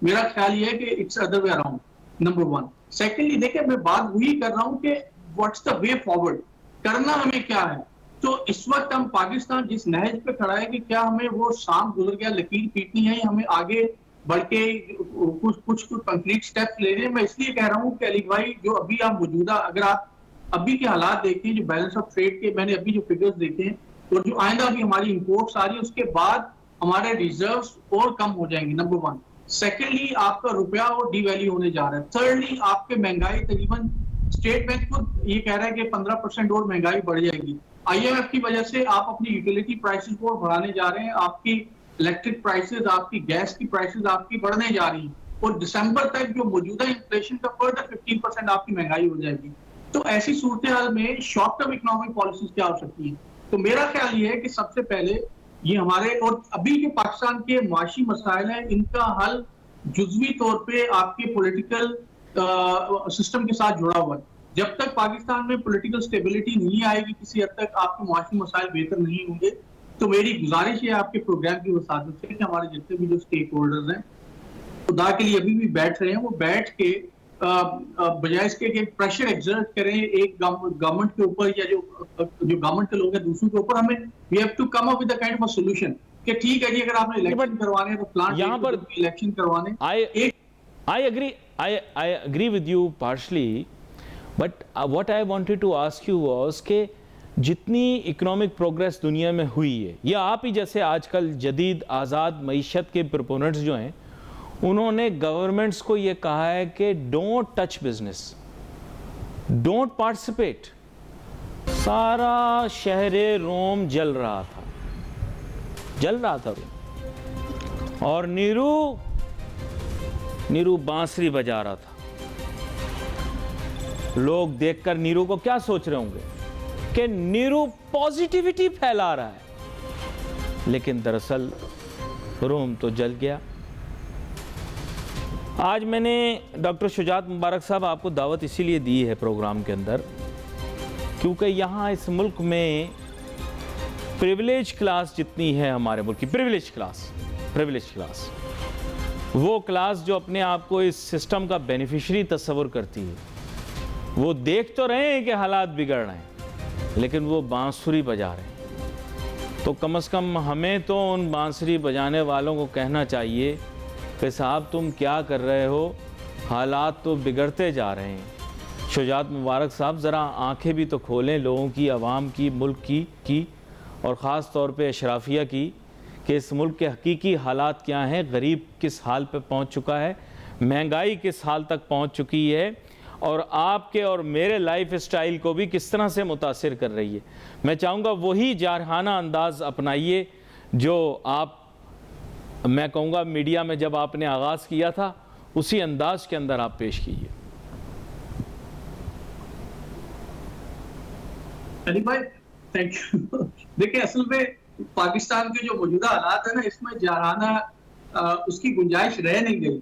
मेरा ख्याल ये है कि it's other way around, number one. Secondly देखिए, मैं बात वही कर रहा हूँ कि व्हाट्स द वे फॉरवर्ड, करना हमें क्या है। तो इस वक्त हम पाकिस्तान जिस नहज पे खड़ा है कि क्या हमें वो शाम गुजर गया लकीर पीटनी है, हमें आगे बढ़ के कुछ कंक्रीट स्टेप्स ले रहे हैं। मैं इसलिए कह रहा हूँ कि अली भाई, जो अभी आप मौजूदा, अगर आप अभी के हालात देखें, जो बैलेंस ऑफ ट्रेड के मैंने अभी जो फिगर्स देखे हैं, और जो आइंदा भी हमारी इंपोर्ट्स आ रही है, उसके बाद हमारे रिजर्व्स और कम हो जाएंगे, नंबर वन। सेकेंडली, आपका रुपया और डिवैल्यू होने जा रहा है। थर्डली, आपके महंगाई तकरीबन, स्टेट बैंक खुद ये कह रहा है कि 15% और महंगाई बढ़ जाएगी। IMF की वजह से आप अपनी यूटिलिटी प्राइसेस को बढ़ाने जा रहे हैं, आपकी इलेक्ट्रिक प्राइसेस, आपकी गैस की प्राइसेस आपकी बढ़ने जा रही हैं, और दिसंबर तक जो मौजूदा इन्फ्लेशन का फर्दर 15% आपकी महंगाई हो जाएगी। तो ऐसी सूरत हाल में शॉर्ट टर्म इकोनॉमिक पॉलिसीज क्या हो सकती है। तो मेरा ख्याल ये है कि सबसे पहले ये हमारे और अभी के पाकिस्तान के माशी मसाइल हैं, इनका हल जुज़वी तौर पे आपके पॉलिटिकल सिस्टम के साथ जुड़ा हुआ है। जब तक पाकिस्तान में पॉलिटिकल स्टेबिलिटी नहीं आएगी, किसी हद तक आपके माशी मसाइल बेहतर नहीं होंगे। तो मेरी गुजारिश है आपके प्रोग्राम की वसादत से कि हमारे जितने भी जो स्टेक होल्डर्स हैं, खुदा के लिए अभी भी बैठ रहे हैं, वो बैठ के बजाय इसके कि प्रेशर एक्सर्ट करें एक गवर्नमेंट के ऊपर या जो गवर्नमेंट के लोग हैं दूसरों के ऊपर, हमें we have to come up with the kind of a solution कि ठीक है जी, अगर आपने इलेक्शन करवाने हैं तो प्लान यहाँ पर इलेक्शन करवाने। I agree with you partially, but what I wanted to ask you was कि जितनी इकोनॉमिक प्रोग्रेस दुनिया में हुई है, या आप ही जैसे आजकल जदीद आज़ाद मईशत के प्रोपोनेंट्स जो हैं, उन्होंने गवर्नमेंट्स को ये कहा है कि don't touch business, don't participate. सारा शहरे रोम जल रहा था रोम, और नीरू बांसुरी बजा रहा था। लोग देखकर नीरू को क्या सोच रहे होंगे कि नीरू पॉजिटिविटी फैला रहा है, लेकिन दरअसल रोम तो जल गया। आज मैंने डॉक्टर शुजात मुबारक साहब आपको दावत इसीलिए दी है प्रोग्राम के अंदर, क्योंकि यहाँ इस मुल्क में प्रिविलेज क्लास जितनी है हमारे मुल्क की, प्रिविलेज क्लास, वो क्लास जो अपने आप को इस सिस्टम का बेनिफिशरी तस्वुर करती है, वो देख तो रहे हैं कि हालात बिगड़ रहे हैं, लेकिन वो बांसुरी बजा रहे हैं। तो कम से कम हमें तो उन बांसुरी बजाने वालों को कहना चाहिए कि साहब तुम क्या कर रहे हो, हालात तो बिगड़ते जा रहे हैं। शुजात मुबारक साहब ज़रा आंखें भी तो खोलें लोगों की, आवाम की, मुल्क की और ख़ास तौर पे अशराफिया की, कि इस मुल्क के हकीकी हालात क्या हैं, गरीब किस हाल पे पहुंच चुका है, महंगाई किस हाल तक पहुंच चुकी है और आपके और मेरे लाइफ स्टाइल को भी किस तरह से मुतासिर कर रही है। मैं चाहूँगा वही जारहाना अंदाज़ अपनाइए जो आप, मैं कहूँगा मीडिया में जब आपने आगाज़ किया था उसी अंदाज के अंदर आप पेश कीजिए। अली भाई थैंक यू। देखिए असल में पाकिस्तान के जो मौजूदा हालात है ना, इसमें जारहाना उसकी गुंजाइश रह नहीं गई,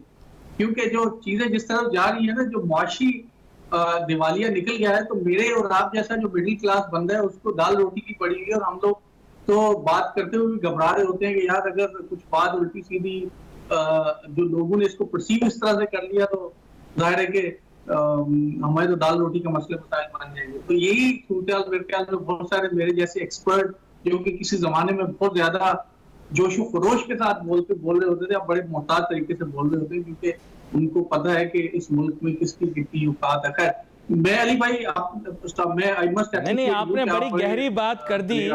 क्योंकि जो चीजें जिस तरफ जा रही है ना, जो मुआशी दिवालिया निकल गया है, तो मेरे और आप जैसा जो मिडिल क्लास बंदा है उसको दाल रोटी की पड़ी हुई है। और हम लोग तो बात करते हुए भी घबरा रहे होते हैं कि यार अगर कुछ बात उल्टी सीधी जो लोगों ने इसको परसीव इस तरह से कर लिया तो जाहिर है कि हमारे तो दाल रोटी का मसले मसाइल बन जाएंगे। तो यही सूरत मेरे ख्याल में बहुत सारे मेरे जैसे एक्सपर्ट जो कि किसी जमाने में बहुत ज्यादा जोश व खरोश के साथ बोल रहे होते थे, अब बड़े मोहताज तरीके से बोल रहे होते हैं, क्योंकि उनको पता है कि इस मुल्क में किसकी कितनी औकात है। खैर मैं अली भाई मैं आई मस्ट नहीं, आपने बड़ी गहरी बात कर दी,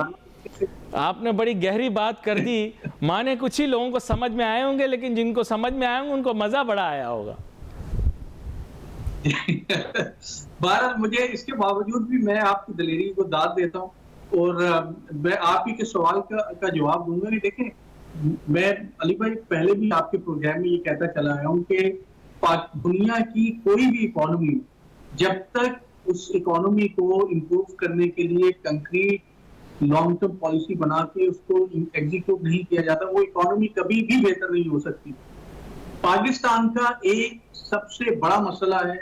आपने बड़ी गहरी बात कर दी। माने कुछ ही लोगों को समझ में आए होंगे, लेकिन जिनको समझ में आए होंगे उनको मजा बड़ा आया होगा। बहरहाल मुझे इसके बावजूद भी मैं आपकी दलेरी को दाद देता हूँ और मैं आप ही के सवाल का जवाब दूंगा। कि देखें मैं अली भाई पहले भी आपके प्रोग्राम में ये कहता चला आया हूँ कि दुनिया की कोई भी इकोनॉमी जब तक उस इकोनॉमी को इम्प्रूव करने के लिए कंक्रीट लॉन्ग टर्म पॉलिसी बना के उसको एग्जीक्यूट नहीं किया जाता, वो इकोनॉमी कभी भी बेहतर नहीं हो सकती। पाकिस्तान का एक सबसे बड़ा मसला है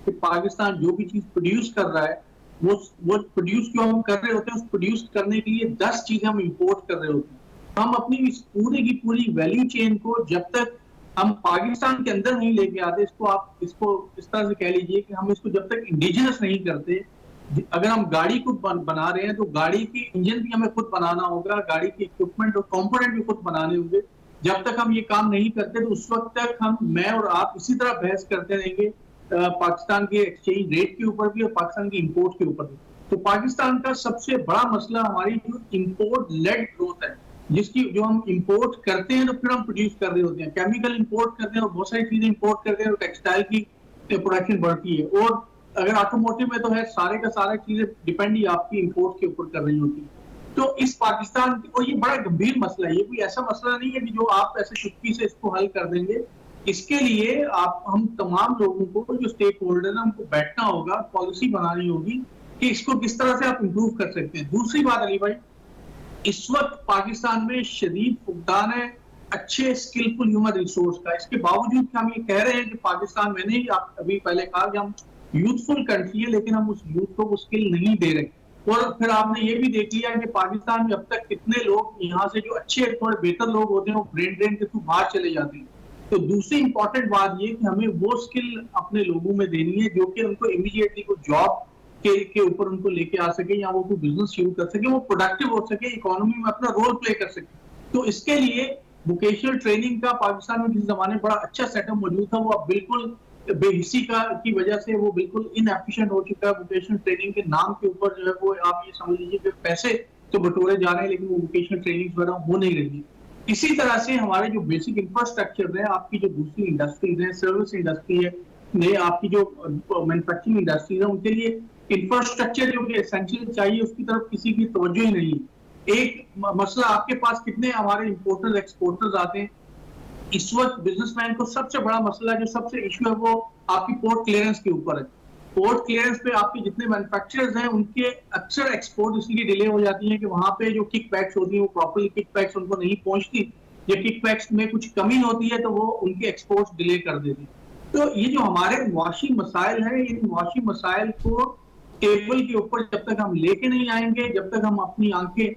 कि पाकिस्तान जो भी चीज प्रोड्यूस कर रहा है वो प्रोड्यूस क्यों हम कर रहे होते हैं, उस प्रोड्यूस करने के लिए 10 चीजें हम इंपोर्ट कर रहे होते हैं। हम अपनी इस पूरी की पूरी वैल्यू चेन को जब तक हम पाकिस्तान के अंदर नहीं लेके आते, इसको इस तरह से कह लीजिए कि हम इसको जब तक इंडिजिनस नहीं करते, अगर हम गाड़ी को बना रहे हैं तो गाड़ी की इंजन भी हमें खुद बनाना होगा, गाड़ी के इक्विपमेंट और कंपोनेंट भी खुद बनाने होंगे। जब तक हम ये काम नहीं करते तो उस वक्त तक मैं और आप इसी तरह बहस करते रहेंगे पाकिस्तान के एक्सचेंज रेट के ऊपर भी और पाकिस्तान की इंपोर्ट के ऊपर भी। तो पाकिस्तान का सबसे बड़ा मसला हमारी जो इंपोर्ट लेड ग्रोथ है, जो हम इंपोर्ट करते हैं तो फिर हम प्रोड्यूस कर रहे होते हैं, केमिकल इंपोर्ट करते हैं और बहुत सारी चीजें इंपोर्ट करते हैं और टेक्सटाइल की प्रोडक्शन बढ़ती है। और अगर ऑटोमोटिव में तो है सारे का सारा चीजें डिपेंड ही आपकी इंपोर्ट के ऊपर कर रही होती है। तो इस पाकिस्तान और ये बड़ा गंभीर मसला है, ये कोई ऐसा मसला नहीं है कि जो आप ऐसे चुटकी से इसको हल कर देंगे। इसके लिए हम तमाम लोगों को जो स्टेक होल्डर है उनको बैठना होगा, पॉलिसी बनानी होगी कि इसको किस तरह से आप इंप्रूव कर सकते हैं। दूसरी बात अली भाई, इस वक्त पाकिस्तान में शदीद फुकदान है अच्छे स्किलफुल ह्यूमन रिसोर्स का। इसके बावजूद हम ये कह रहे हैं कि पाकिस्तान, मैंने ही आप अभी पहले कहा कि हम यूथफुल कंट्री है, लेकिन हम उस यूथ को वो स्किल नहीं दे रहे। और फिर आपने ये भी देख लिया कि पाकिस्तान में अब तक कितने लोग यहाँ से जो अच्छे थोड़े बेहतर लोग होते हैं वो ब्रेन ड्रेन के थ्रू बाहर चले जाते हैं। तो दूसरी इंपॉर्टेंट बात ये कि हमें वो स्किल अपने लोगों में देनी है जो कि उनको इमीडिएटली को जॉब के ऊपर उनको लेके आ सके या वो कोई बिजनेस शुरू कर सके, वो प्रोडक्टिव हो सके, इकोनॉमी में अपना रोल प्ले कर सके। तो इसके लिए वोकेशनल ट्रेनिंग का पाकिस्तान में किसी जमाने बड़ा अच्छा सेटअप मौजूद था, वो अब बिल्कुल बेहिसी की वजह से वो बिल्कुल इनएफिशिएंट हो चुका है। वोकेशनल ट्रेनिंग के नाम के ऊपर जो है वो आप ये समझ लीजिए कि पैसे तो बटोरे जा रहे हैं लेकिन वो वोकेशनल ट्रेनिंग वगैरह हो नहीं रही। इसी तरह से हमारे जो बेसिक इंफ्रास्ट्रक्चर है, आपकी जो दूसरी इंडस्ट्रीज है, सर्विस इंडस्ट्री है, आपकी जो मैन्युफैक्चरिंग इंडस्ट्रीज है, उनके लिए इंफ्रास्ट्रक्चर जो कि एसेंशियल चाहिए उसकी तरफ किसी की तवज्जो ही नहीं। एक मसला आपके पास कितने हमारे इंपोर्टर्स एक्सपोर्टर्स आते हैं, इस वक्त बिजनेसमैन को सबसे बड़ा मसला जो सबसे इशू है वो आपकी पोर्ट क्लियरेंस के ऊपर है। पोर्ट क्लियरेंस पे आपके जितने मैन्युफैक्चरर्स हैं उनके अक्सर एक्सपोर्ट इसलिए डिले हो जाती है कि वहां पे जो किक बैक्स होती है वो प्रॉपरली किक बैक्स उनको नहीं पहुंचती, या किक बैक्स में कुछ कमी होती है तो वो उनके एक्सपोर्ट्स डिले कर देती है। तो ये जो हमारे मुआशी मसाइल है, इन मुआशी मसाइल को टेबल के ऊपर जब तक हम लेके नहीं आएंगे, जब तक हम अपनी आंखें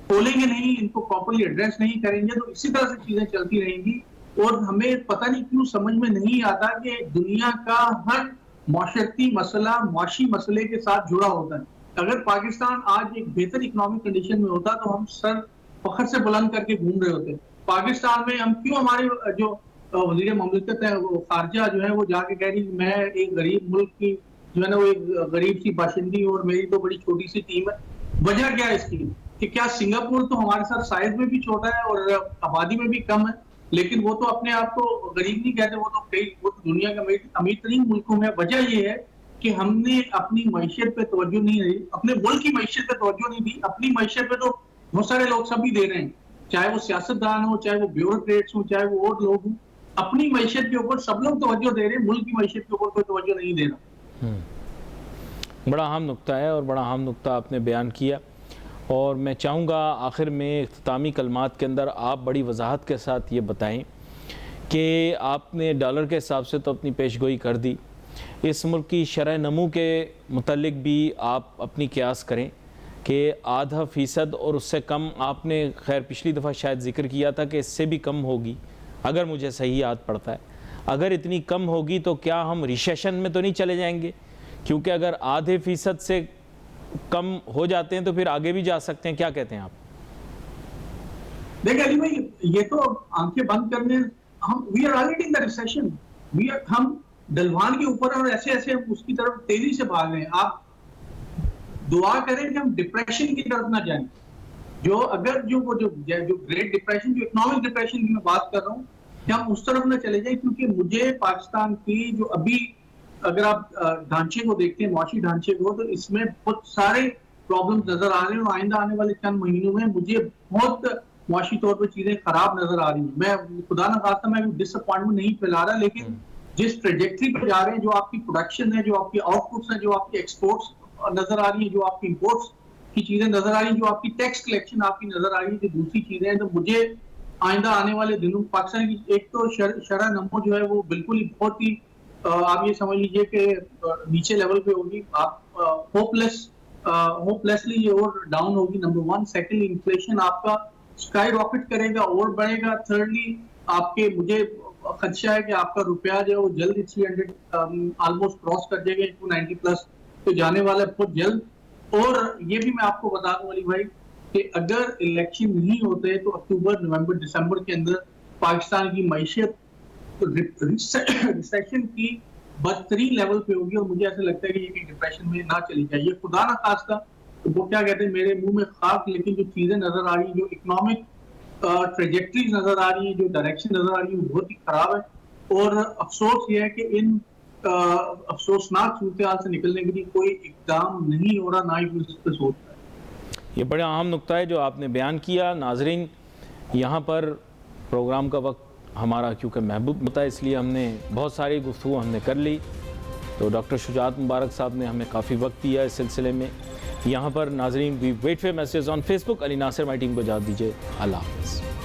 खोलेंगे नहीं, इनको प्रॉपरली एड्रेस नहीं करेंगे, तो इसी तरह से चीजें चलती रहेंगी। और हमें पता नहीं क्यों समझ में नहीं आता कि दुनिया का हर माशरती मसला मुआशी मसले के साथ जुड़ा होता है। अगर पाकिस्तान आज एक बेहतर इकोनॉमिक कंडीशन में होता तो हम सर फखर से बुलंद करके घूम रहे होते। पाकिस्तान में हम क्यों, हमारे जो वज़ीर ममलकत है वो खारजा जो है वो जाके कह रही मैं एक गरीब मुल्क की जो है ना, वो एक गरीब सी बाशिंदी और मेरी तो बड़ी छोटी सी टीम है। वजह क्या है इसकी कि क्या सिंगापुर तो हमारे साथ साइज में भी छोटा है और आबादी में भी कम है, लेकिन वो तो अपने आप को गरीब नहीं कहते, वो तो दुनिया के अमीर तरीन मुल्कों में। वजह ये है कि हमने अपनी मईशत पे तवज्जो नहीं दी, अपने मुल्क की मईशत पे तवज्जो नहीं दी। अपनी मईशत पे तो बहुत सारे लोग सब भी दे रहे हैं, चाहे वो सियासतदान हो, चाहे वो ब्यूरोक्रेट्स हो, चाहे वो और लोग हों। अपनी मईशत के ऊपर सब लोग तवज्जो दे रहे हैं, मुल्क की मईशत के ऊपर कोई तवज्जो नहीं दे रहा। बड़ा अहम नुक्ता है और बड़ा अहम नुक्ता आपने बयान किया, और मैं चाहूँगा आखिर में इख्तितामी कलमात के अंदर आप बड़ी वजाहत के साथ ये बताएं कि आपने डॉलर के हिसाब से तो अपनी पेशगोई कर दी, इस मुल्क की शरह नमू के मुतल्लिक भी आप अपनी क़यास करें कि 0.5% और उससे कम, आपने खैर पिछली दफ़ा शायद ज़िक्र किया था कि इससे भी कम होगी अगर मुझे सही याद पड़ता है। अगर इतनी कम होगी तो क्या हम रिसेशन में तो नहीं चले जाएंगे? क्योंकि अगर 0.5% से कम हो जाते हैं तो फिर आगे भी जा सकते हैं। क्या कहते हैं आप? देखिए अली भाई, ये तो आंखें बंद करने, हम we are already in the recession, हम डलवान के ऊपर और ऐसे ऐसे उसकी तरफ तेजी से भाग रहे हैं। आप दुआ करें कि हम डिप्रेशन की तरफ ना जाएं। जो अगर जो ग्रेट डिप्रेशन, जो इकोनॉमिक डिप्रेशन की मैं बात कर रहा हूँ, कि हम उस तरफ ना चले जाएं। क्योंकि मुझे पाकिस्तान की जो अभी अगर आप ढांचे को देखते हैं, मुआशी ढांचे को, तो इसमें बहुत सारे प्रॉब्लम्स नजर आ रहे हैं और आइंदा आने वाले चंद महीनों में मुझे बहुत मुआशी तौर पर चीजें खराब नजर आ रही हैं। मैं खुदा न खास्ता मैं डिसअपॉइंटमेंट नहीं फैला रहा, लेकिन जिस ट्रेजेक्टरी पर जा रहे हैं, जो आपकी प्रोडक्शन है, जो आपकी आउटपुट्स है, जो आपकी एक्सपोर्ट्स नजर आ रही है, जो आपकी इम्पोर्ट्स की चीजें नजर आ रही है, जो आपकी टैक्स कलेक्शन आपकी नजर आ रही है, जो दूसरी चीजें हैं, तो मुझे आइंदा आने वाले दिनों पाकिस्तान की एक तो शरह नमो जो है वो बिल्कुल ही बहुत ही आप ये समझ लीजिए कि नीचे लेवल पे होगी। आप होपलेसली ये और डाउन होगी, नंबर 1। सेकंड, इन्फ्लेशन आपका स्काई रॉकेट करेगा और बढ़ेगा। थर्डली, आपके मुझे खदशा है कि आपका रुपया जो है वो जल्द 300 ऑलमोस्ट क्रॉस कर जाएगा, 290 प्लस तो जाने वाला है बहुत जल्द। और ये भी मैं आपको बता दूं अली भाई कि अगर इलेक्शन नहीं होते तो अक्टूबर, नवंबर, दिसंबर के अंदर पाकिस्तान की मईशत रिसेशन की बदतरीन लेवल पे होगी, और मुझे ऐसा लगता है कि ये डिप्रेशन में ना चली जाए। ये खुदा ना खास्ता, तो वो क्या कहते हैं, मेरे मुंह में खाक, लेकिन जो चीजें नजर आ रही हैं, जो इकोनॉमिक ट्रेजेक्टरीज नजर आ रही है, जो डायरेक्शन नजर आ रही है, वो बहुत ही खराब है। और अफसोस ये है कि इन अफसोसनाक सूरत हाल से निकलने के लिए कोई इकदाम नहीं हो रहा, ना ही उस पर सोच रहा है। ये बड़ा अहम नुक्ता है जो आपने बयान किया। नाजरीन, यहाँ पर प्रोग्राम का वक्त हमारा क्योंकि महबूब होता है, इसलिए हमने बहुत सारी गुफ्तगू हमने कर ली। तो डॉक्टर शुजात मुबारक साहब ने हमें काफ़ी वक्त दिया इस सिलसिले में। यहाँ पर Nazreen, we wait for message on Facebook. Ali Nasir my team को इजाज़त दीजिए। अल्लाह हाफ़िज़।